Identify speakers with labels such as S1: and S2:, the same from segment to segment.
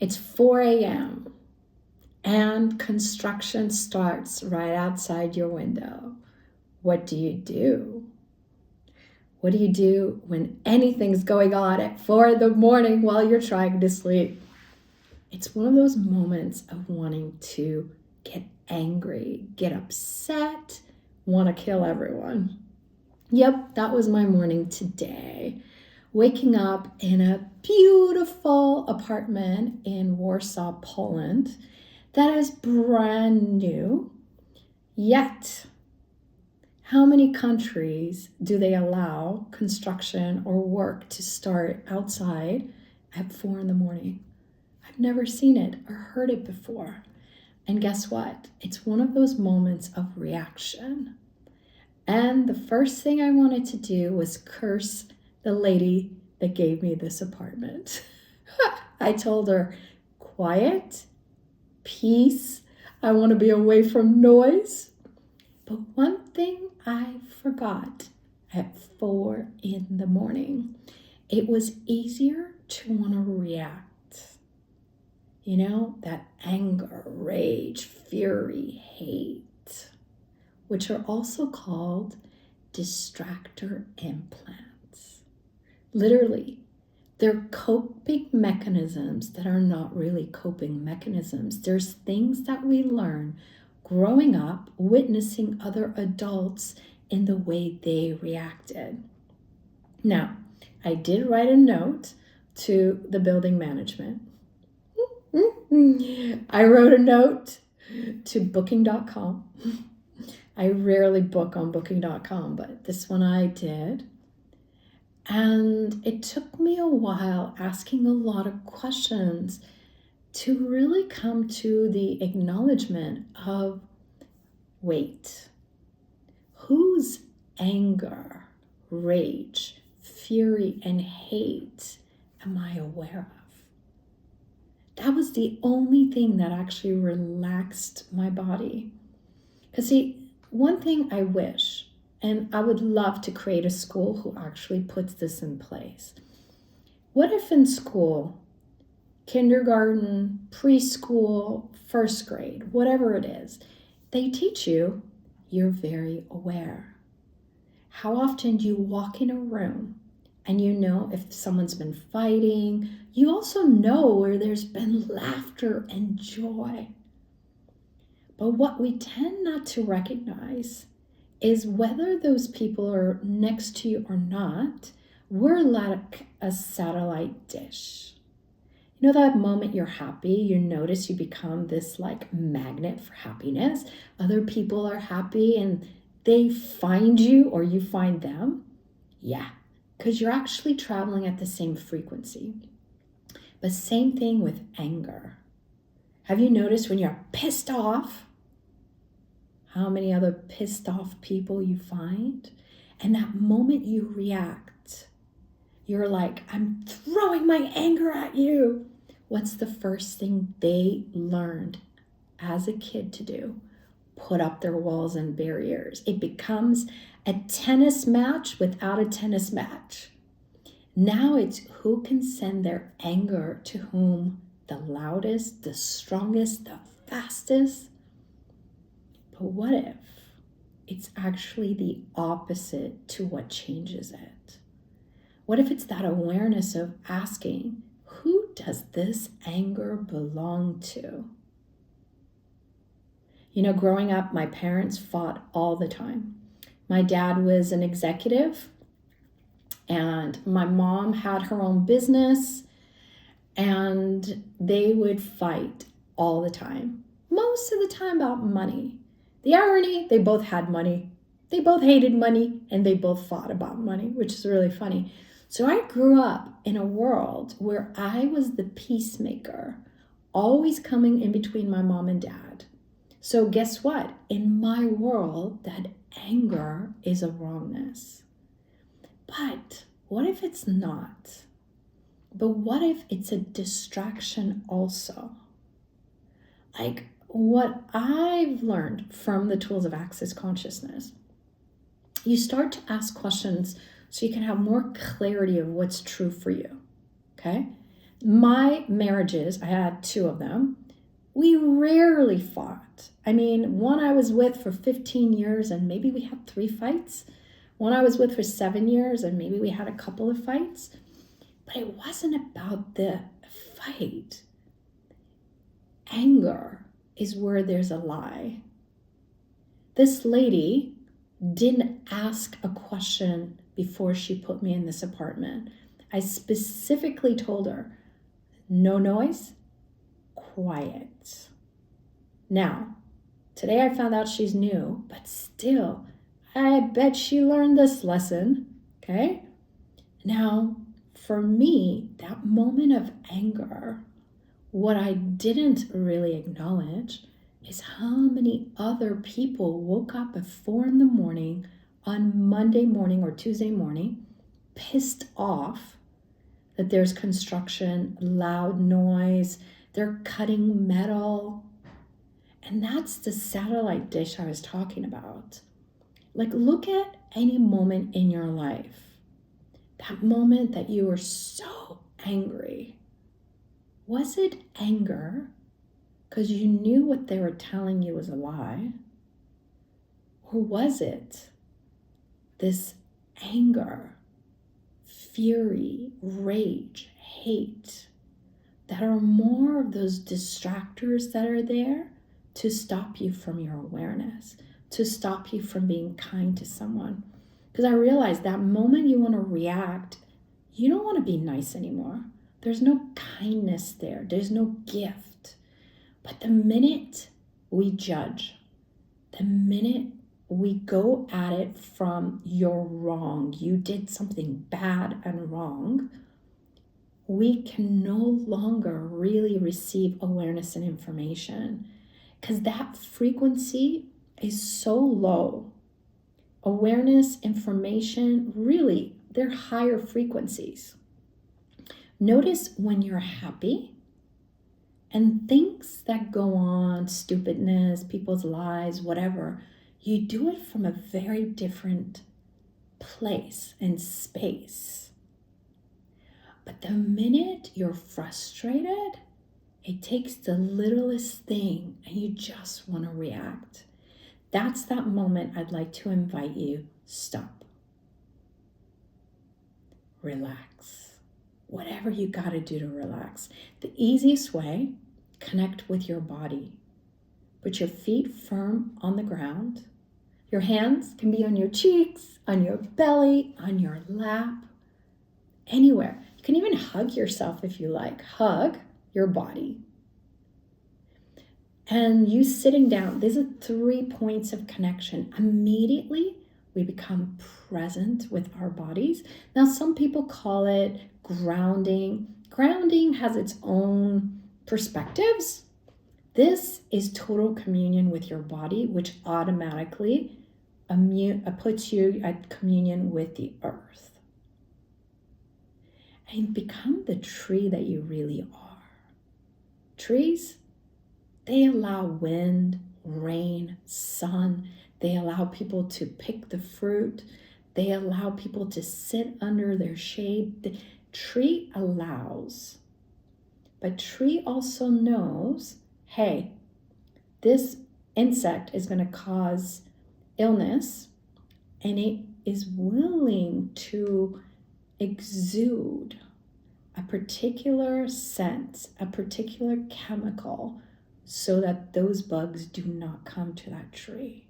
S1: It's 4 a.m. and construction starts right outside your window. What do you do? What do you do when anything's going on at 4 in the morning while you're trying to sleep? It's one of those moments of wanting to get angry, get upset, want to kill everyone. Yep, that was my morning today. Waking up in a beautiful apartment in Warsaw, Poland, that is brand new. Yet, how many countries do they allow construction or work to start outside at 4 in the morning? I've never seen it or heard it before. And guess what? It's one of those moments of reaction. And the first thing I wanted to do was curse the lady that gave me this apartment. I told her, quiet, peace, I want to be away from noise. But one thing I forgot at 4 in the morning, it was easier to want to react. You know, that anger, rage, fury, hate, which are also called distractor implants. Literally, they're coping mechanisms that are not really coping mechanisms. There's things that we learn growing up, witnessing other adults in the way they reacted. Now, I did write a note to the building management. I wrote a note to booking.com. I rarely book on booking.com, but this one I did. And it took me a while asking a lot of questions to really come to the acknowledgement of, wait, whose anger, rage, fury, and hate am I aware of? That was the only thing that actually relaxed my body. Because see, one thing I wish, and I would love to create a school who actually puts this in place. What if in school, kindergarten, preschool, first grade, whatever it is, they teach you you're very aware. How often do you walk in a room and you know if someone's been fighting? You also know where there's been laughter and joy. But what we tend not to recognize is whether those people are next to you or not, we're like a satellite dish. You know that moment you're happy, you notice you become this like magnet for happiness. Other people are happy and they find you or you find them. Yeah, because you're actually traveling at the same frequency. But same thing with anger. Have you noticed when you're pissed off, how many other pissed off people you find? And that moment you react, you're like, I'm throwing my anger at you. What's the first thing they learned as a kid to do? Put up their walls and barriers. It becomes a tennis match without a tennis match. Now it's who can send their anger to whom the loudest, the strongest, the fastest. But what if it's actually the opposite to what changes it? What if it's that awareness of asking, who does this anger belong to? You know, growing up, my parents fought all the time. My dad was an executive, and my mom had her own business, and they would fight all the time. Most of the time about money. The irony, they both had money. They both hated money, and they both fought about money, which is really funny. So I grew up in a world where I was the peacemaker, always coming in between my mom and dad. So guess what? In my world, that anger is a wrongness. But what if it's not? But what if it's a distraction also? Like what I've learned from the tools of Access Consciousness, you start to ask questions so you can have more clarity of what's true for you, okay? My marriages, I had 2 of them, we rarely fought. I mean, one I was with for 15 years and maybe we had 3 fights. One I was with for 7 years and maybe we had a couple of fights. But it wasn't about the fight. Anger is where there's a lie. This lady didn't ask a question before she put me in this apartment. I specifically told her, no noise, quiet. Now, today I found out she's new, but still, I bet she learned this lesson, okay? Now, for me, that moment of anger, what I didn't really acknowledge is how many other people woke up at 4 a.m. on Monday morning or Tuesday morning, pissed off that there's construction, loud noise, they're cutting metal. And that's the satellite dish I was talking about. Like, look at any moment in your life. That moment that you were so angry. Was it anger because you knew what they were telling you was a lie? Or was it this anger, fury, rage, hate that are more of those distractors that are there to stop you from your awareness, to stop you from being kind to someone? Because I realized that moment you want to react, you don't want to be nice anymore. There's no kindness there. There's no gift. But the minute we judge, the minute we go at it from you're wrong, you did something bad and wrong, we can no longer really receive awareness and information because that frequency is so low. Awareness, information, really, they're higher frequencies. Notice when you're happy and things that go on, stupidness, people's lies, whatever, you do it from a very different place and space. But the minute you're frustrated, it takes the littlest thing and you just want to react. That's that moment I'd like to invite you, stop. Relax. Whatever you got to do to relax. The easiest way, connect with your body. Put your feet firm on the ground. Your hands can be on your cheeks, on your belly, on your lap, anywhere. You can even hug yourself if you like. Hug your body. And you sitting down, these are 3 points of connection. Immediately, we become present with our bodies. Now, some people call it grounding. Grounding has its own perspectives. This is total communion with your body, which automatically puts you at communion with the earth. And become the tree that you really are. Trees, they allow wind, rain, sun. They allow people to pick the fruit. They allow people to sit under their shade. The tree allows. But tree also knows, hey, this insect is going to cause illness, and it is willing to exude a particular scent, a particular chemical, so that those bugs do not come to that tree.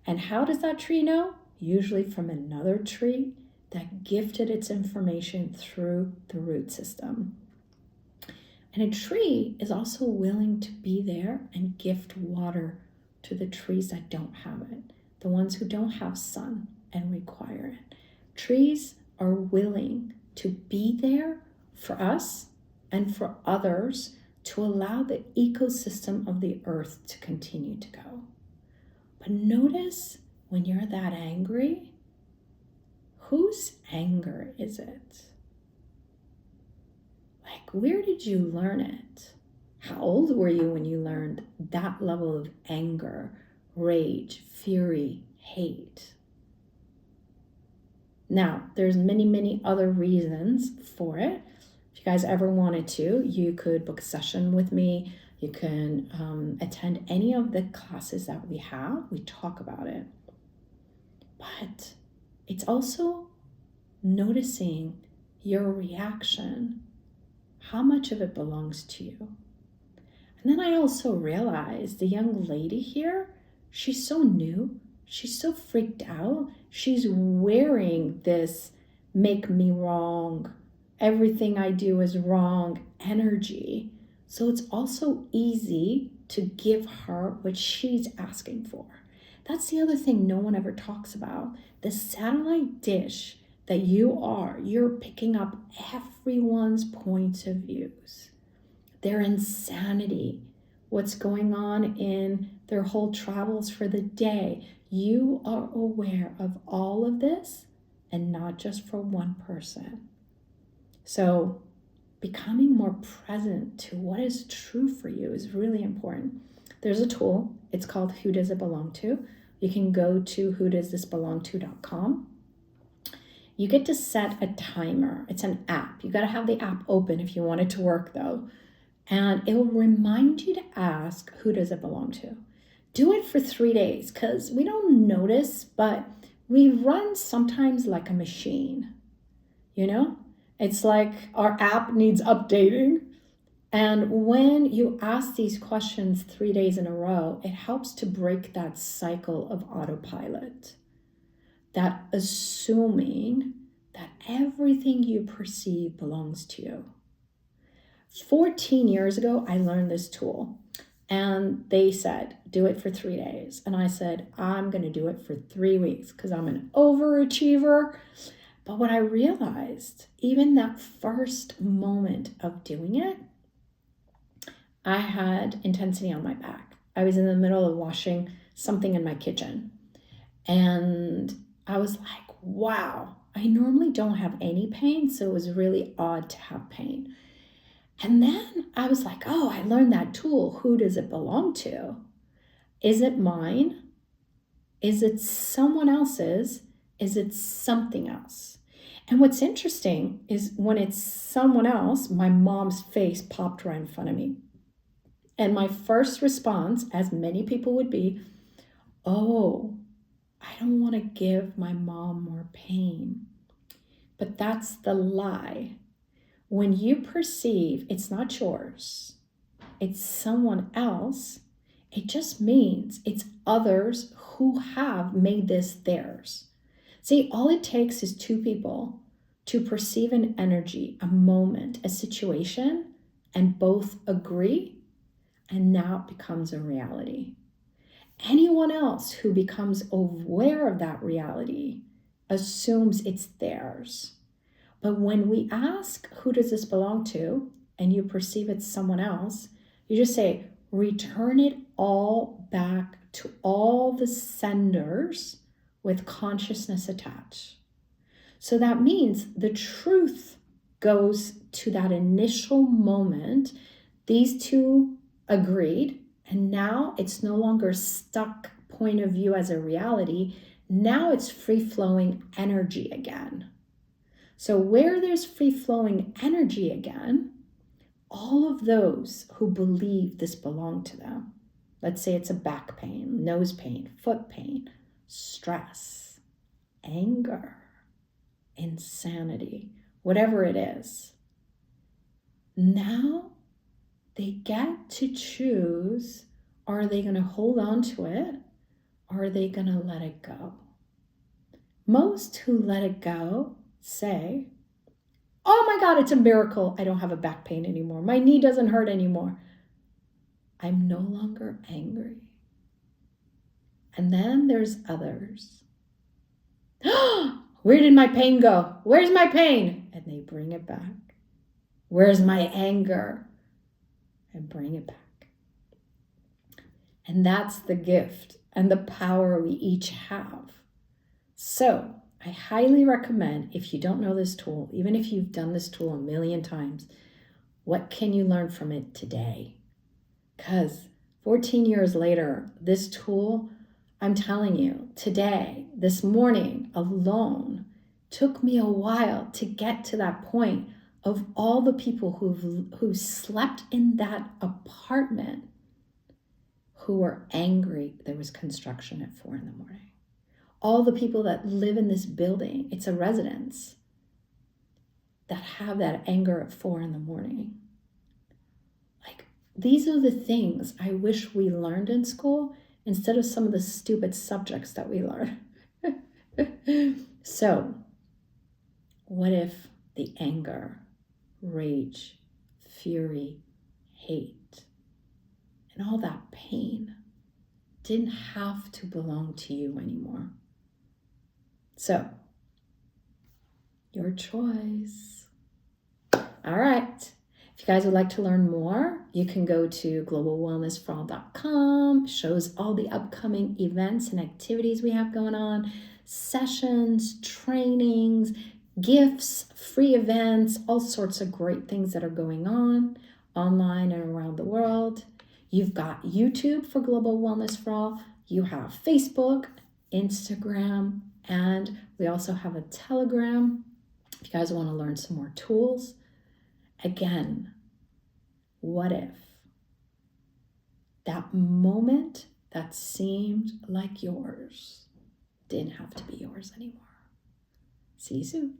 S1: And how does that tree know? Usually from another tree that gifted its information through the root system. And a tree is also willing to be there and gift water to the trees that don't have it, the ones who don't have sun and require it. Trees are willing to be there for us and for others to allow the ecosystem of the earth to continue to go. But notice when you're that angry, whose anger is it? Like, where did you learn it? How old were you when you learned that level of anger, rage, fury, hate? Now, there's many, many other reasons for it. If you guys ever wanted to, you could book a session with me. You can attend any of the classes that we have. We talk about it. But it's also noticing your reaction. How much of it belongs to you? And then I also realized the young lady here, she's so new. She's so freaked out. She's wearing this make me wrong, everything I do is wrong energy. So it's also easy to give her what she's asking for. That's the other thing no one ever talks about. The satellite dish that you're picking up everyone's points of views, their insanity, what's going on in their whole travels for the day. You are aware of all of this and not just for one person. So becoming more present to what is true for you is really important. There's a tool. It's called Who Does It Belong To? You can go to whodoesthisbelongto.com. You get to set a timer. It's an app. You got to have the app open if you want it to work though. And it will remind you to ask, who does it belong to? Do it for 3 days because we don't notice, but we run sometimes like a machine. You know, it's like our app needs updating. And when you ask these questions 3 days in a row, it helps to break that cycle of autopilot, that assuming that everything you perceive belongs to you. 14 years ago, I learned this tool and they said, do it for 3 days. And I said, I'm going to do it for 3 weeks because I'm an overachiever. But what I realized, even that first moment of doing it, I had intensity on my back. I was in the middle of washing something in my kitchen. And I was like, wow, I normally don't have any pain. So it was really odd to have pain. And then I was like, oh, I learned that tool. Who does it belong to? Is it mine? Is it someone else's? Is it something else? And what's interesting is when it's someone else, my mom's face popped right in front of me. And my first response, as many people would be, oh, I don't want to give my mom more pain. But that's the lie. When you perceive it's not yours, it's someone else, it just means it's others who have made this theirs. See, all it takes is two people to perceive an energy, a moment, a situation, and both agree, and now it becomes a reality. Anyone else who becomes aware of that reality assumes it's theirs. But when we ask, who does this belong to? And you perceive it's someone else, you just say, return it all back to all the senders with consciousness attached. So that means the truth goes to that initial moment. These two agreed, and now it's no longer stuck point of view as a reality. Now it's free-flowing energy again. So where there's free-flowing energy again, all of those who believe this belong to them, let's say it's a back pain, nose pain, foot pain, stress, anger, insanity, whatever it is, now they get to choose, are they going to hold on to it or are they going to let it go? Most who let it go say, oh my God, it's a miracle. I don't have a back pain anymore. My knee doesn't hurt anymore. I'm no longer angry. And then there's others. Where did my pain go? Where's my pain? And they bring it back. Where's my anger? And bring it back. And that's the gift and the power we each have. So I highly recommend, if you don't know this tool, even if you've done this tool a million times, what can you learn from it today? Because 14 years later, this tool, I'm telling you, today, this morning alone, took me a while to get to that point of all the people who slept in that apartment who were angry there was construction at 4 a.m. All the people that live in this building, it's a residence, that have that anger at 4 a.m. Like, these are the things I wish we learned in school instead of some of the stupid subjects that we learn. So, what if the anger, rage, fury, hate, and all that pain didn't have to belong to you anymore? So, your choice. All right. If you guys would like to learn more, you can go to globalwellnessforall.com. Shows all the upcoming events and activities we have going on, sessions, trainings, gifts, free events, all sorts of great things that are going on online and around the world. You've got YouTube for Global Wellness for All. You have Facebook, Instagram, and we also have a Telegram. If you guys want to learn some more tools. Again, what if that moment that seemed like yours didn't have to be yours anymore? See you soon.